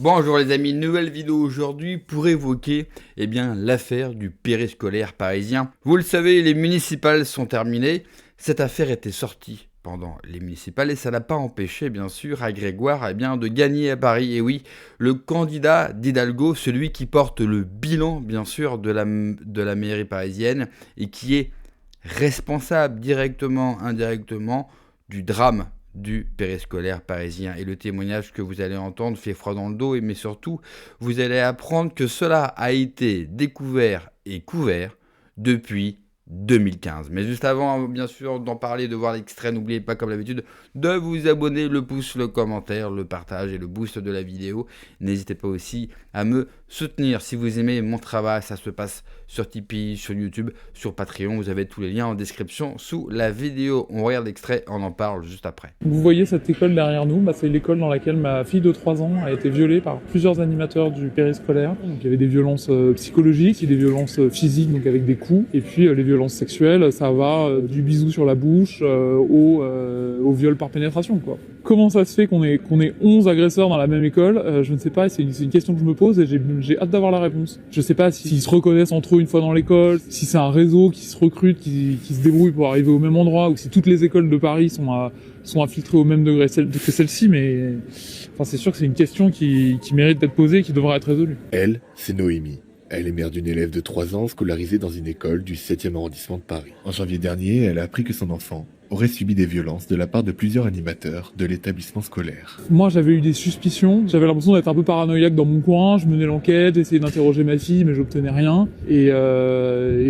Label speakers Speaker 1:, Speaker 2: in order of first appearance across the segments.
Speaker 1: Bonjour les amis, nouvelle vidéo aujourd'hui pour évoquer l'affaire du périscolaire parisien. Vous le savez, les municipales sont terminées. Cette affaire était sortie pendant les municipales et ça n'a pas empêché bien sûr à Grégoire de gagner à Paris. Et oui, le candidat d'Hidalgo, celui qui porte le bilan bien sûr de la mairie parisienne et qui est responsable directement, indirectement du drame du périscolaire parisien. Et le témoignage que vous allez entendre fait froid dans le dos, mais surtout, vous allez apprendre que cela a été découvert et couvert depuis 2015. Mais juste avant, bien sûr, d'en parler, de voir l'extrait, n'oubliez pas, comme d'habitude, de vous abonner, le pouce, le commentaire, le partage et le boost de la vidéo. N'hésitez pas aussi à me soutenir si vous aimez mon travail. Ça se passe sur Tipeee, sur YouTube, sur Patreon. Vous avez tous les liens en description sous la vidéo. On regarde l'extrait, on en parle juste après.
Speaker 2: Vous voyez cette école derrière nous, c'est l'école dans laquelle ma fille de 3 ans a été violée par plusieurs animateurs du périscolaire. Donc, il y avait des violences psychologiques, des violences physiques, donc avec des coups, et puis les violences sexuelles, ça va du bisou sur la bouche au viol par pénétration, quoi. Comment ça se fait qu'on ait 11 agresseurs dans la même école? Je ne sais pas, c'est une question que je me pose et j'ai hâte d'avoir la réponse. Je sais pas s'ils se reconnaissent entre eux une fois dans l'école, si c'est un réseau qui se recrute, qui se débrouille pour arriver au même endroit, ou si toutes les écoles de Paris sont infiltrées au même degré que celle-ci, mais enfin, c'est sûr que c'est une question qui mérite d'être posée et qui devra être résolue.
Speaker 3: Elle, c'est Noémie. Elle est mère d'une élève de 3 ans scolarisée dans une école du 7e arrondissement de Paris. En janvier dernier, elle a appris que son enfant aurait subi des violences de la part de plusieurs animateurs de l'établissement scolaire.
Speaker 2: Moi, j'avais eu des suspicions, j'avais l'impression d'être un peu paranoïaque dans mon coin, je menais l'enquête, j'essayais d'interroger ma fille, mais j'obtenais rien. Et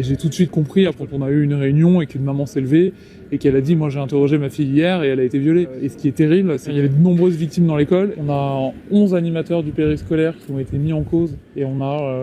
Speaker 2: j'ai tout de suite compris, quand on a eu une réunion et qu'une maman s'est levée, et qu'elle a dit, moi j'ai interrogé ma fille hier et elle a été violée. Et ce qui est terrible, c'est qu'il y avait de nombreuses victimes dans l'école. On a 11 animateurs du périscolaire qui ont été mis en cause, et on a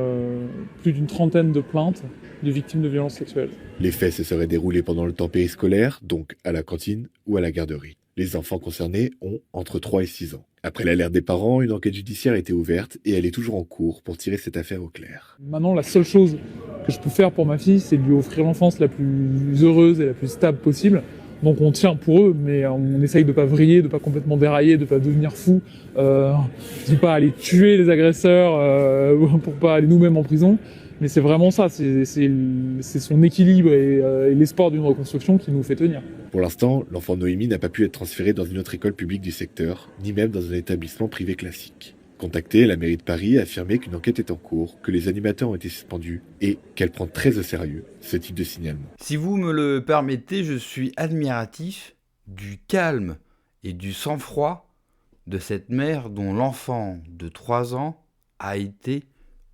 Speaker 2: plus d'une trentaine de plaintes de victimes de violences sexuelles.
Speaker 3: Les faits se seraient déroulés pendant le temps périscolaire, donc à la cantine ou à la garderie. Les enfants concernés ont entre 3 et 6 ans. Après l'alerte des parents, une enquête judiciaire a été ouverte et elle est toujours en cours pour tirer cette affaire au clair.
Speaker 2: Maintenant, la seule chose que je peux faire pour ma fille, c'est de lui offrir l'enfance la plus heureuse et la plus stable possible. Donc on tient pour eux, mais on essaye de pas vriller, de pas complètement dérailler, de pas devenir fou, de pas aller tuer les agresseurs pour pas aller nous-mêmes en prison. Mais c'est vraiment ça, c'est son équilibre et l'espoir d'une reconstruction qui nous fait tenir.
Speaker 3: Pour l'instant, l'enfant Noémie n'a pas pu être transféré dans une autre école publique du secteur, ni même dans un établissement privé classique. Contactée, la mairie de Paris a affirmé qu'une enquête est en cours, que les animateurs ont été suspendus et qu'elle prend très au sérieux ce type de signalement.
Speaker 1: Si vous me le permettez, je suis admiratif du calme et du sang-froid de cette mère dont l'enfant de 3 ans a été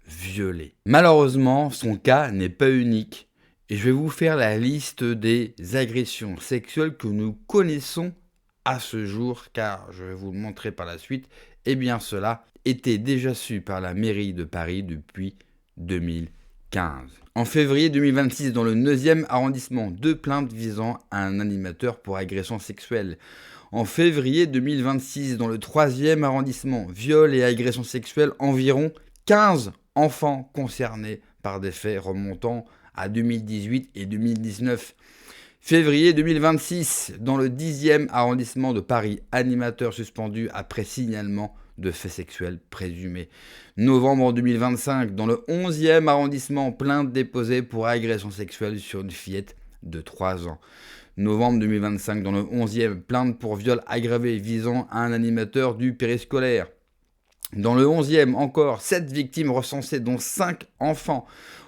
Speaker 1: violé. Malheureusement, son cas n'est pas unique et je vais vous faire la liste des agressions sexuelles que nous connaissons à ce jour, car je vais vous le montrer par la suite. Cela était déjà su par la mairie de Paris depuis 2015. En février 2026, dans le 9e arrondissement, 2 plaintes visant un animateur pour agression sexuelle. En février 2026, dans le 3e arrondissement, viol et agression sexuelle, environ 15 enfants concernés par des faits remontant à 2018 et 2019. Février 2026, dans le 10e arrondissement de Paris, animateur suspendu après signalement de faits sexuels présumés. Novembre 2025, dans le 11e arrondissement, plainte déposée pour agression sexuelle sur une fillette de 3 ans. Novembre 2025, dans le 11e, plainte pour viol aggravé visant un animateur du périscolaire. Dans le 11e, encore 7 victimes recensées, dont 5 enfants.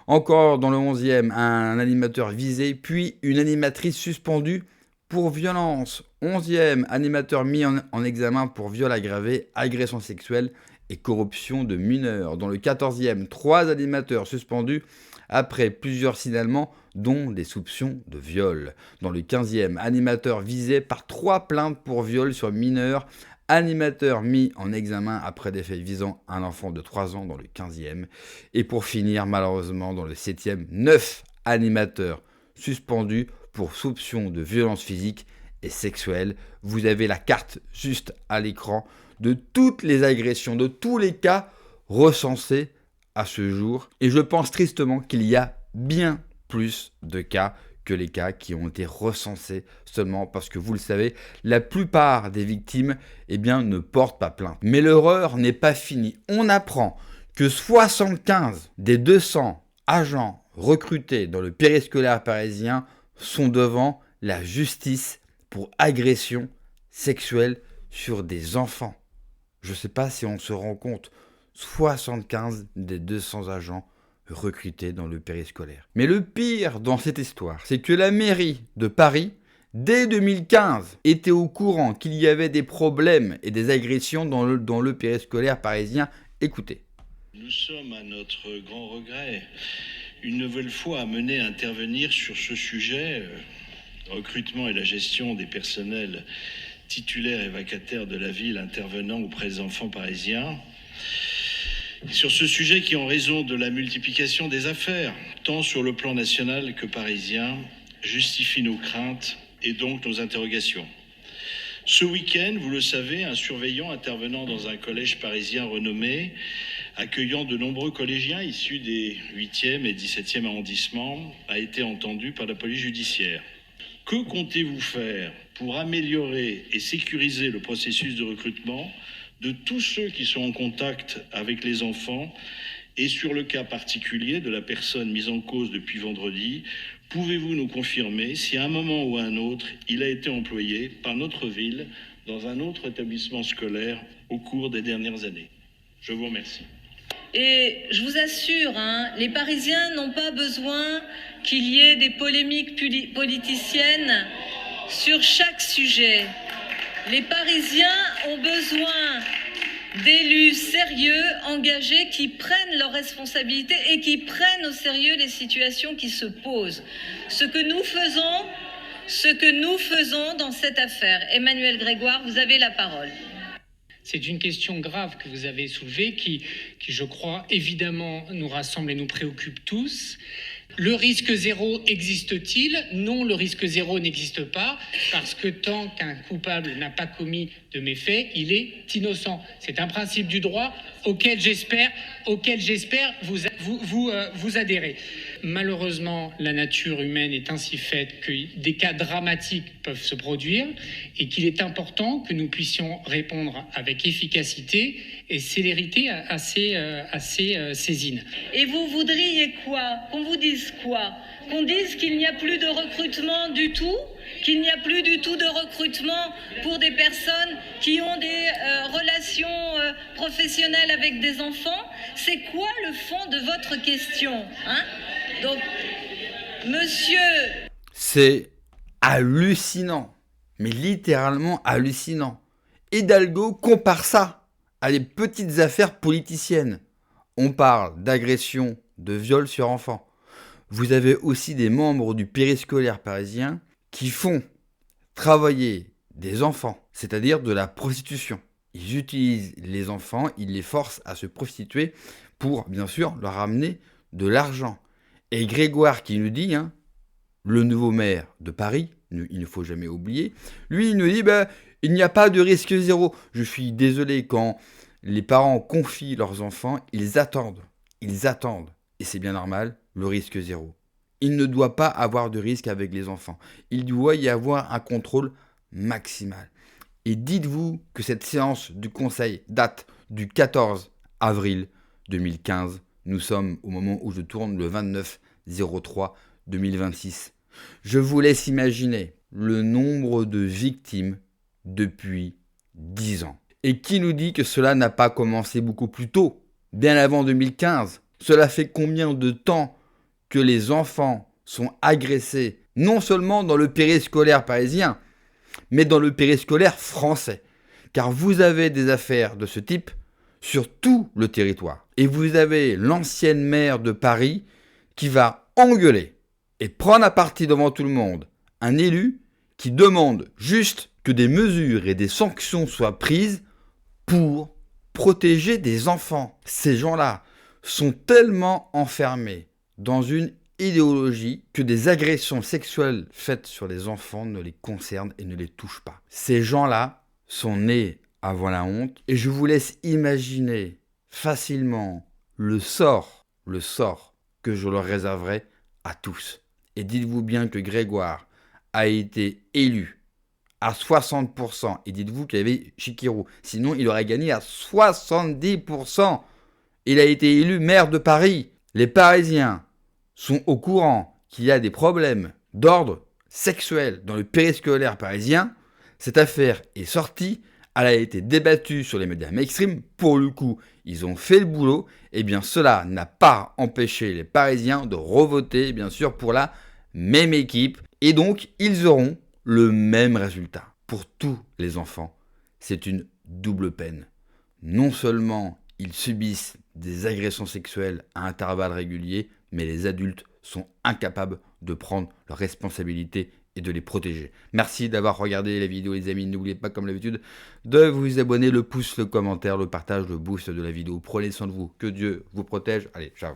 Speaker 1: Encore dans le 11e, un animateur visé, puis une animatrice suspendue pour violence. 11e, animateur mis en examen pour viol aggravé, agression sexuelle et corruption de mineurs. Dans le 14e, 3 animateurs suspendus après plusieurs signalements, dont des soupçons de viol. Dans le 15e, animateur visé par 3 plaintes pour viol sur mineurs, animateur mis en examen après des faits visant un enfant de 3 ans dans le 15e. Et pour finir, malheureusement, dans le 7e, 9 animateurs suspendus pour soupçon de violence physique et sexuelle. Vous avez la carte juste à l'écran de toutes les agressions, de tous les cas recensés à ce jour. Et je pense tristement qu'il y a bien plus de cas que les cas qui ont été recensés seulement parce que, vous le savez, la plupart des victimes ne portent pas plainte. Mais l'horreur n'est pas finie. On apprend que 75 des 200 agents recrutés dans le périscolaire parisien sont devant la justice pour agression sexuelle sur des enfants. Je ne sais pas si on se rend compte, 75 des 200 agents recrutés dans le périscolaire. Mais le pire dans cette histoire, c'est que la mairie de Paris, dès 2015, était au courant qu'il y avait des problèmes et des agressions dans le périscolaire parisien. Écoutez.
Speaker 4: Nous sommes, à notre grand regret, une nouvelle fois amenés à intervenir sur ce sujet, recrutement et la gestion des personnels titulaires et vacataires de la ville intervenant auprès des enfants parisiens. Sur ce sujet qui, en raison de la multiplication des affaires, tant sur le plan national que parisien, justifie nos craintes et donc nos interrogations. Ce week-end, vous le savez, un surveillant intervenant dans un collège parisien renommé, accueillant de nombreux collégiens issus des 8e et 17e arrondissements, a été entendu par la police judiciaire. Que comptez-vous faire pour améliorer et sécuriser le processus de recrutement de tous ceux qui sont en contact avec les enfants et sur le cas particulier de la personne mise en cause depuis vendredi, pouvez-vous nous confirmer si à un moment ou à un autre, il a été employé par notre ville dans un autre établissement scolaire au cours des dernières années? Je vous remercie.
Speaker 5: Et je vous assure, les Parisiens n'ont pas besoin qu'il y ait des polémiques politiciennes sur chaque sujet. Les Parisiens ont besoin d'élus sérieux, engagés, qui prennent leurs responsabilités et qui prennent au sérieux les situations qui se posent. Ce que nous faisons dans cette affaire. Emmanuel Grégoire, vous avez la parole.
Speaker 6: C'est une question grave que vous avez soulevée qui, je crois, évidemment, nous rassemble et nous préoccupe tous. Le risque zéro existe-t-il? Non, le risque zéro n'existe pas, parce que tant qu'un coupable n'a pas commis de méfaits, il est innocent. C'est un principe du droit auquel j'espère vous adhérez. Malheureusement, la nature humaine est ainsi faite que des cas dramatiques peuvent se produire et qu'il est important que nous puissions répondre avec efficacité et célérité à ces saisines.
Speaker 5: Et vous voudriez quoi? Qu'on vous dise quoi? Qu'on dise qu'il n'y a plus de recrutement du tout? Qu'il n'y a plus du tout de recrutement pour des personnes qui ont des relations professionnelles avec des enfants? C'est quoi le fond de votre question, Donc, monsieur...
Speaker 1: C'est hallucinant, mais littéralement hallucinant. Hidalgo compare ça à des petites affaires politiciennes. On parle d'agression, de viol sur enfants. Vous avez aussi des membres du périscolaire parisien qui font travailler des enfants, c'est-à-dire de la prostitution. Ils utilisent les enfants, ils les forcent à se prostituer pour, bien sûr, leur amener de l'argent. Et Grégoire qui nous dit, le nouveau maire de Paris, il ne faut jamais oublier, lui il nous dit, il n'y a pas de risque zéro. Je suis désolé, quand les parents confient leurs enfants, ils attendent. Et c'est bien normal, le risque zéro. Il ne doit pas avoir de risque avec les enfants. Il doit y avoir un contrôle maximal. Et dites-vous que cette séance du Conseil date du 14 avril 2015. Nous sommes au moment où je tourne le 29/03/2026. Je vous laisse imaginer le nombre de victimes depuis 10 ans. Et qui nous dit que cela n'a pas commencé beaucoup plus tôt, bien avant 2015? Cela fait combien de temps que les enfants sont agressés, non seulement dans le périscolaire parisien, mais dans le périscolaire français? Car vous avez des affaires de ce type sur tout le territoire. Et vous avez l'ancienne maire de Paris qui va engueuler et prendre à partie devant tout le monde un élu qui demande juste que des mesures et des sanctions soient prises pour protéger des enfants. Ces gens-là sont tellement enfermés dans une idéologie que des agressions sexuelles faites sur les enfants ne les concernent et ne les touchent pas. Ces gens-là sont nés avant la honte et je vous laisse imaginer facilement le sort que je leur réserverai à tous. Et dites-vous bien que Grégoire a été élu à 60%. Et dites-vous qu'il y avait Chikirou. Sinon, il aurait gagné à 70%. Il a été élu maire de Paris. Les Parisiens sont au courant qu'il y a des problèmes d'ordre sexuel dans le périscolaire parisien. Cette affaire est sortie. Elle a été débattue sur les médias mainstream. Pour le coup, ils ont fait le boulot. Et bien, cela n'a pas empêché les Parisiens de revoter, bien sûr, pour la même équipe. Et donc, ils auront le même résultat. Pour tous les enfants, c'est une double peine. Non seulement ils subissent des agressions sexuelles à intervalles réguliers, mais les adultes sont incapables de prendre leurs responsabilités et de les protéger. Merci d'avoir regardé la vidéo les amis. N'oubliez pas comme d'habitude de vous abonner, le pouce, le commentaire, le partage, le boost de la vidéo. Prenez soin de vous. Que Dieu vous protège. Allez, ciao.